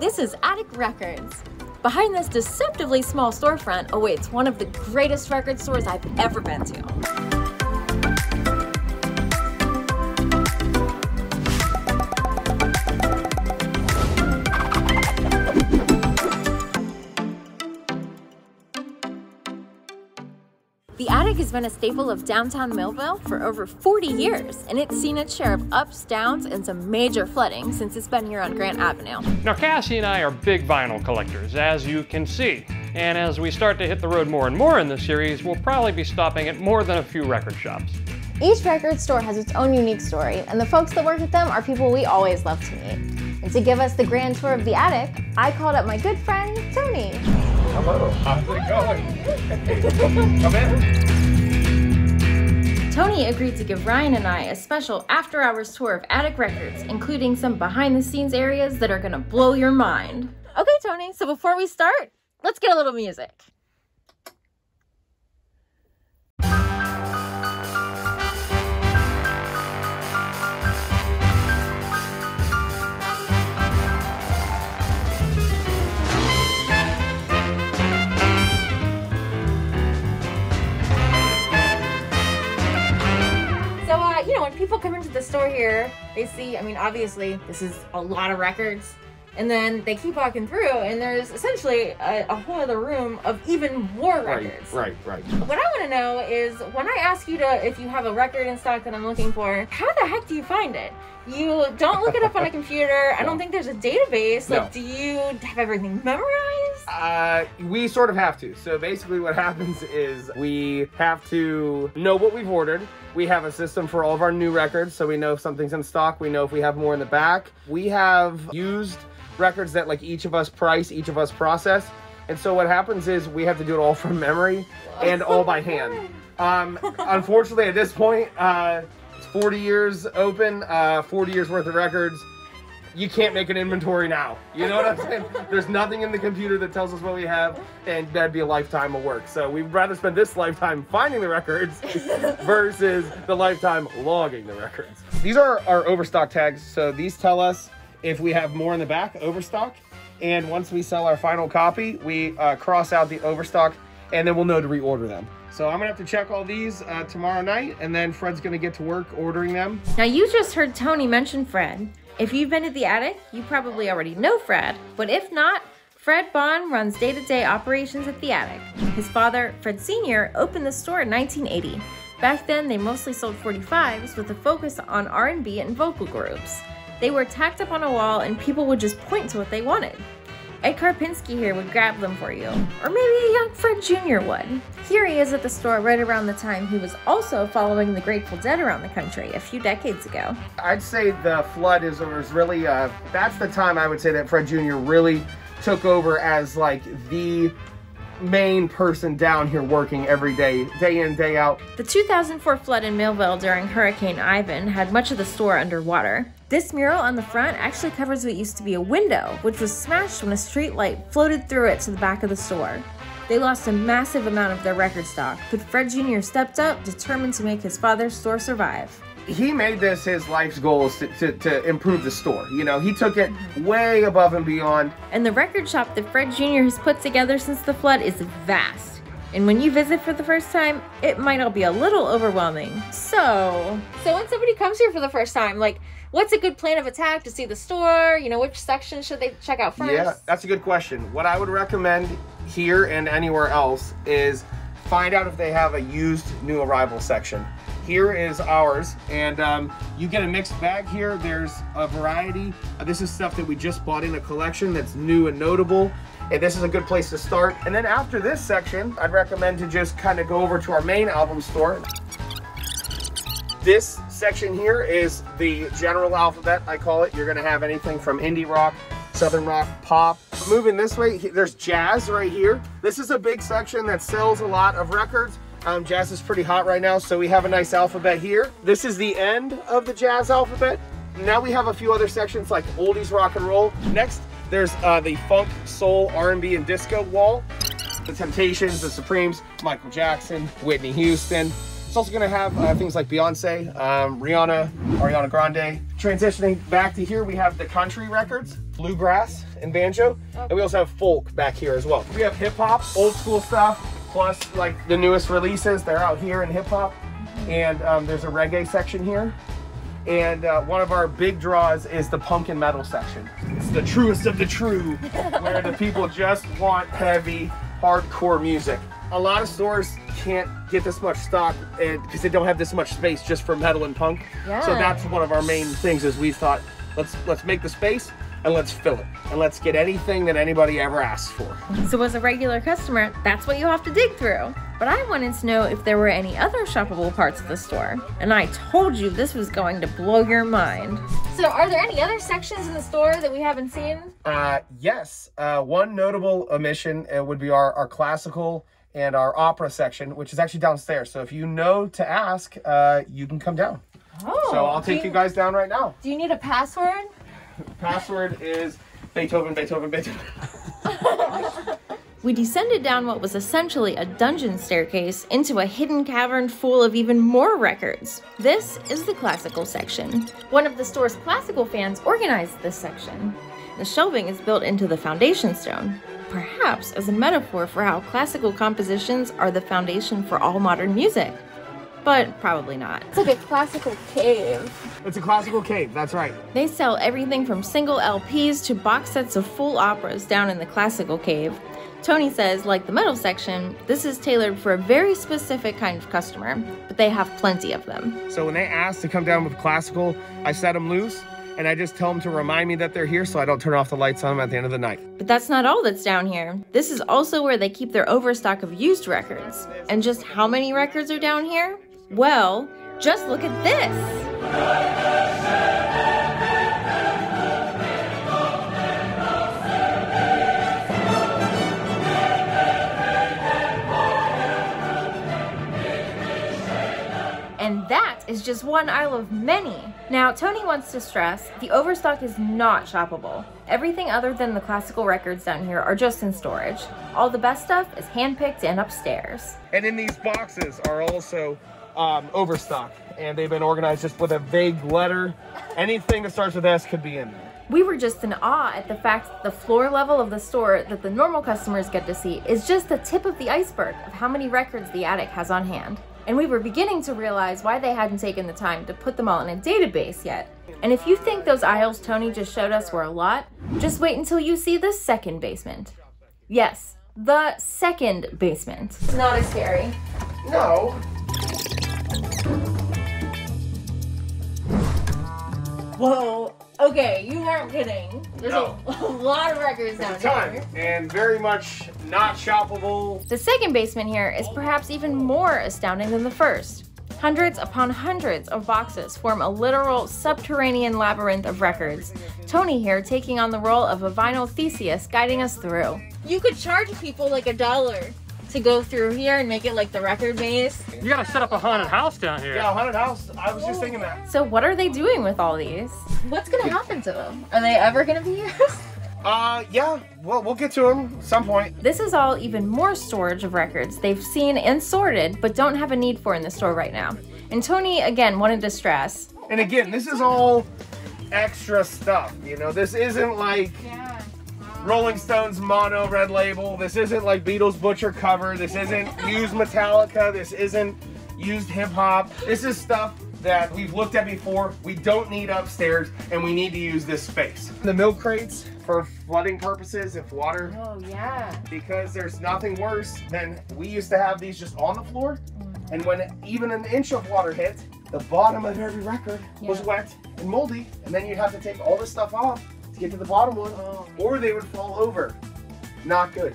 This is Attic Records. Behind this deceptively small storefront awaits one of the greatest record stores I've ever been to. The Attic has been a staple of downtown Millville for over 40 years, and it's seen its share of ups, downs, and some major flooding since it's been here on Grant Avenue. Now, Cassie and I are big vinyl collectors, as you can see. And as we start to hit the road more and more in this series, we'll probably be stopping at more than a few record shops. Each record store has its own unique story, and the folks that work at them are people we always love to meet. And to give us the grand tour of the Attic, I called up my good friend, Tony. Hello, how's it going? Come in. Tony agreed to give Ryan and I a special after-hours tour of Attic Records, including some behind-the-scenes areas that are gonna blow your mind. Okay, Tony, so before we start, let's get a little music. You know, when people come into the store here, they see, I mean, obviously, this is a lot of records, and then they keep walking through, and there's essentially a whole other room of even more records. Right. What I want to know is, when I ask you if you have a record in stock that I'm looking for, how the heck do you find it? You don't look it up on a computer. I don't think there's a database. Like, do you have everything memorized? We sort of have to. So basically what happens is we have to know what we've ordered. We have a system for all of our new records, so we know if something's in stock. We know if we have more in the back. We have used records that like each of us price, each of us process. And so what happens is we have to do it all from memory and all by hand. Unfortunately, at this point, it's 40 years open, 40 years worth of records. You can't make an inventory now. You know what I'm saying? There's nothing in the computer that tells us what we have, and that'd be a lifetime of work. So we'd rather spend this lifetime finding the records versus the lifetime logging the records. These are our overstock tags. So these tell us if we have more in the back, overstock. And once we sell our final copy, we cross out the overstock, and then we'll know to reorder them. So I'm gonna have to check all these tomorrow night, and then Fred's gonna get to work ordering them. Now you just heard Tony mention Fred. If you've been to the Attic, you probably already know Fred, but if not, Fred Bond runs day-to-day operations at the Attic. His father, Fred Sr., opened the store in 1980. Back then, they mostly sold 45s with a focus on R&B and vocal groups. They were tacked up on a wall and people would just point to what they wanted. Ed Karpinski here would grab them for you, or maybe a young Fred Jr. would. Here he is at the store right around the time he was also following the Grateful Dead around the country a few decades ago. I'd say the flood was really, that's the time I would say that Fred Jr. really took over as like the main person down here working every day, day in, day out. The 2004 flood in Millville during Hurricane Ivan had much of the store underwater. This mural on the front actually covers what used to be a window, which was smashed when a street light floated through it to the back of the store. They lost a massive amount of their record stock, but Fred Jr. stepped up, determined to make his father's store survive. He made this his life's goal to improve the store. You know, he took it way above and beyond. And the record shop that Fred Jr. has put together since the flood is vast. And when you visit for the first time, it might all be a little overwhelming. So when somebody comes here for the first time, like, what's a good plan of attack to see the store? You know, which section should they check out first? Yeah, that's a good question. What I would recommend here and anywhere else is find out if they have a used new arrival section. Here is ours, and you get a mixed bag here. There's a variety. This is stuff that we just bought in a collection that's new and notable, and this is a good place to start. And then after this section, I'd recommend to just kind of go over to our main album store. This section here is the general alphabet, I call it. You're gonna have anything from indie rock, southern rock, pop. Moving this way, there's jazz right here. This is a big section that sells a lot of records. Jazz is pretty hot right now, so we have a nice alphabet here. This is the end of the jazz alphabet. Now we have a few other sections like oldies, rock and roll. Next, there's the funk, soul, R&B, and disco wall. The Temptations, the Supremes, Michael Jackson, Whitney Houston. It's also gonna have things like Beyonce, Rihanna, Ariana Grande, transitioning back to here, we have the country records, bluegrass and banjo, and we also have folk back here as well. We have hip hop, old school stuff, plus like the newest releases. They're out here in hip hop, and there's a reggae section here. And one of our big draws is the punk and metal section. It's the truest of the true, where the people just want heavy, hardcore music. A lot of stores can't get this much stock because they don't have this much space just for metal and punk. Yeah. So that's one of our main things is we thought, let's make the space and let's fill it. And let's get anything that anybody ever asks for. So as a regular customer, that's what you have to dig through. But I wanted to know if there were any other shoppable parts of the store. And I told you this was going to blow your mind. So are there any other sections in the store that we haven't seen? Yes. One notable omission would be our classical and our opera section, which is actually downstairs. So if you know to ask, you can come down. Oh. So I'll take you guys down right now. Do you need a password? Password is Beethoven, Beethoven, Beethoven. We descended down what was essentially a dungeon staircase into a hidden cavern full of even more records. This is the classical section. One of the store's classical fans organized this section. The shelving is built into the foundation stone, perhaps as a metaphor for how classical compositions are the foundation for all modern music. But probably not. It's like a classical cave. It's a classical cave, that's right. They sell everything from single LPs to box sets of full operas down in the classical cave. Tony says, like the metal section, this is tailored for a very specific kind of customer, but they have plenty of them. So when they ask to come down with classical, I set them loose, and I just tell them to remind me that they're here so I don't turn off the lights on them at the end of the night. But that's not all that's down here. This is also where they keep their overstock of used records. And just how many records are down here? Well, just look at this! And that is just one aisle of many. Now, Tony wants to stress, the overstock is not shoppable. Everything other than the classical records down here are just in storage. All the best stuff is handpicked and upstairs. And in these boxes are also overstock, and they've been organized just with a vague letter. Anything that starts with S could be in there. We were just in awe at the fact that the floor level of the store that the normal customers get to see is just the tip of the iceberg of how many records the attic has on hand. And we were beginning to realize why they hadn't taken the time to put them all in a database yet. And if you think those aisles Tony just showed us were a lot, just wait until you see the second basement. Yes, the second basement. It's not as scary. No. Whoa. Okay, you weren't kidding. There's No. a lot of records down here. And very much not shoppable. The second basement here is perhaps even more astounding than the first. Hundreds upon hundreds of boxes form a literal subterranean labyrinth of records. Tony here taking on the role of a vinyl Theseus guiding us through. You could charge people like $1 to go through here and make it like the record base. You gotta set up a haunted house down here. Yeah, haunted house. I was just thinking that. So what are they doing with all these? What's gonna happen to them? Are they ever gonna be used? Yeah, well, we'll get to them at some point. This is all even more storage of records they've seen and sorted, but don't have a need for in the store right now. And Tony, again, wanted to stress. And again, this is all extra stuff, you know? This isn't like Rolling Stones mono red label. This isn't like Beatles Butcher cover. This isn't used Metallica. This isn't used hip hop. This is stuff that we've looked at before. We don't need upstairs, and we need to use this space. The milk crates for flooding purposes, if water. Oh yeah. Because there's nothing worse than we used to have these just on the floor, and when even an inch of water hit, the bottom of every record was wet and moldy, and then you'd have to take all this stuff off to get to the bottom one, or they would fall over. Not good.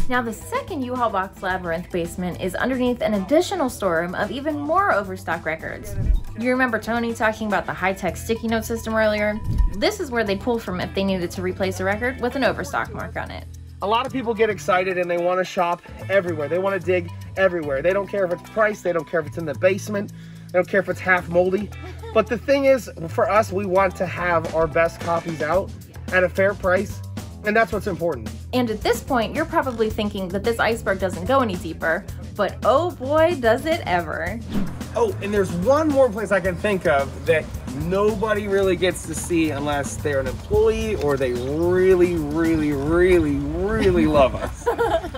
Now the second U-Haul box labyrinth basement is underneath an additional storeroom of even more overstock records. You remember Tony talking about the high-tech sticky note system earlier? This is where they pull from if they needed to replace a record with an overstock mark on it. A lot of people get excited and they want to shop everywhere. They want to dig everywhere. They don't care if it's priced, they don't care if it's in the basement, they don't care if it's half moldy. But the thing is, for us, we want to have our best copies out at a fair price, and that's what's important. And at this point, you're probably thinking that this iceberg doesn't go any deeper, but oh boy, does it ever. Oh, and there's one more place I can think of that nobody really gets to see unless they're an employee or they really, really, really, really love us.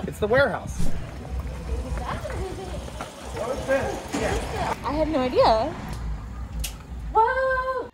It's the warehouse. I had no idea. Whoa!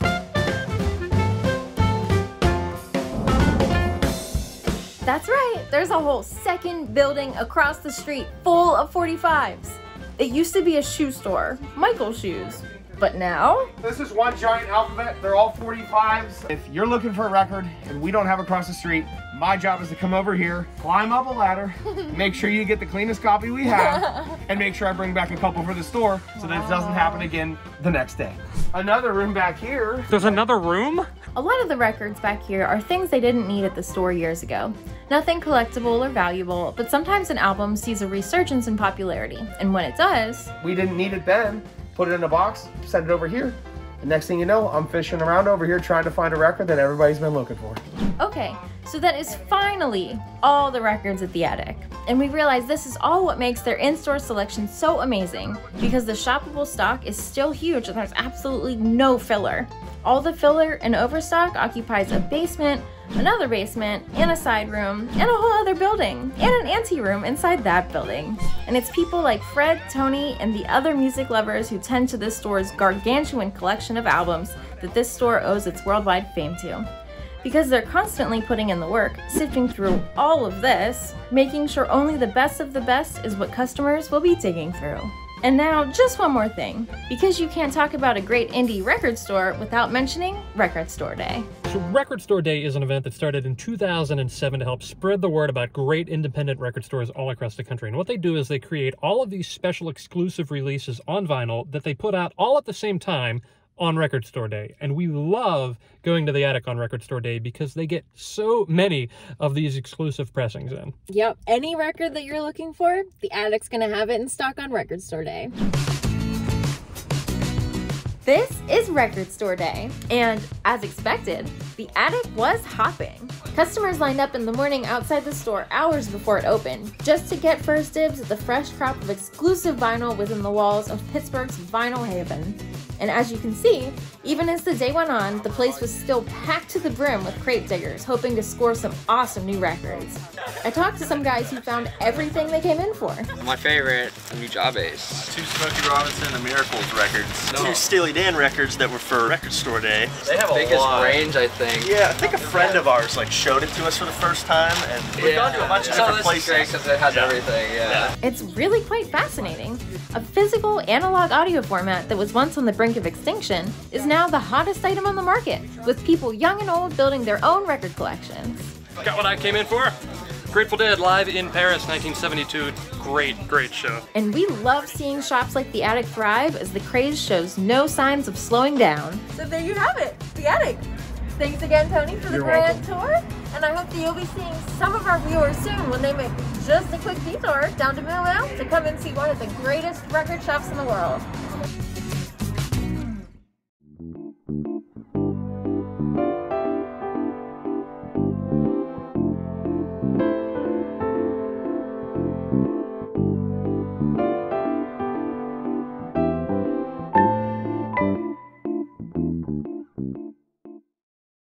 That's right, there's a whole second building across the street full of 45s. It used to be a shoe store, Michael's Shoes, but now? This is one giant alphabet, they're all 45s. If you're looking for a record and we don't have it across the street, my job is to come over here, climb up a ladder, make sure you get the cleanest copy we have, and make sure I bring back a couple for the store so that it doesn't happen again the next day. Another room back here. There's another room? A lot of the records back here are things they didn't need at the store years ago. Nothing collectible or valuable, but sometimes an album sees a resurgence in popularity, and when it does, We didn't need it then, put it in a box, send it over here. And next thing you know, I'm fishing around over here trying to find a record that everybody's been looking for. okay, so that is finally all the records at the Attic. And we realize this is all what makes their in-store selection so amazing, because the shoppable stock is still huge and there's absolutely no filler. All the filler and overstock occupies a basement, another basement, and a side room, and a whole other building, and an anteroom inside that building. And it's people like Fred, Tony, and the other music lovers who tend to this store's gargantuan collection of albums that this store owes its worldwide fame to. Because they're constantly putting in the work, sifting through all of this, making sure only the best of the best is what customers will be digging through. And now, just one more thing, because you can't talk about a great indie record store without mentioning Record Store Day. So Record Store Day is an event that started in 2007 to help spread the word about great independent record stores all across the country. And what they do is they create all of these special exclusive releases on vinyl that they put out all at the same time on Record Store Day. And we love going to the Attic on Record Store Day because they get so many of these exclusive pressings in. Yep, any record that you're looking for, the Attic's gonna have it in stock on Record Store Day. This is Record Store Day, and as expected, the Attic was hopping. Customers lined up in the morning outside the store hours before it opened, just to get first dibs at the fresh crop of exclusive vinyl within the walls of Pittsburgh's Vinyl Haven. And as you can see, even as the day went on, the place was still packed to the brim with crate diggers, hoping to score some awesome new records. I talked to some guys who found everything they came in for. My favorite, New Job Ace. 2 Smokey Robinson and Miracles records. 2 Steely Dan records that were for Record Store Day. They have a Biggest lot. range, I think. Yeah, I think a friend of ours like showed it to us for the first time, and we've gone to a bunch of different places. This is great because it has everything, yeah. It's really quite fascinating. A physical analog audio format that was once on the brink of extinction is now the hottest item on the market, with people young and old building their own record collections. Got what I came in for? Grateful Dead live in Paris, 1972. Great show. And we love seeing shops like the Attic thrive as the craze shows no signs of slowing down. So there you have it, the Attic. Thanks again, Tony, for the grand tour. And I hope that you'll be seeing some of our viewers soon when they make just a quick detour down to Moo Moo to come and see one of the greatest record shops in the world.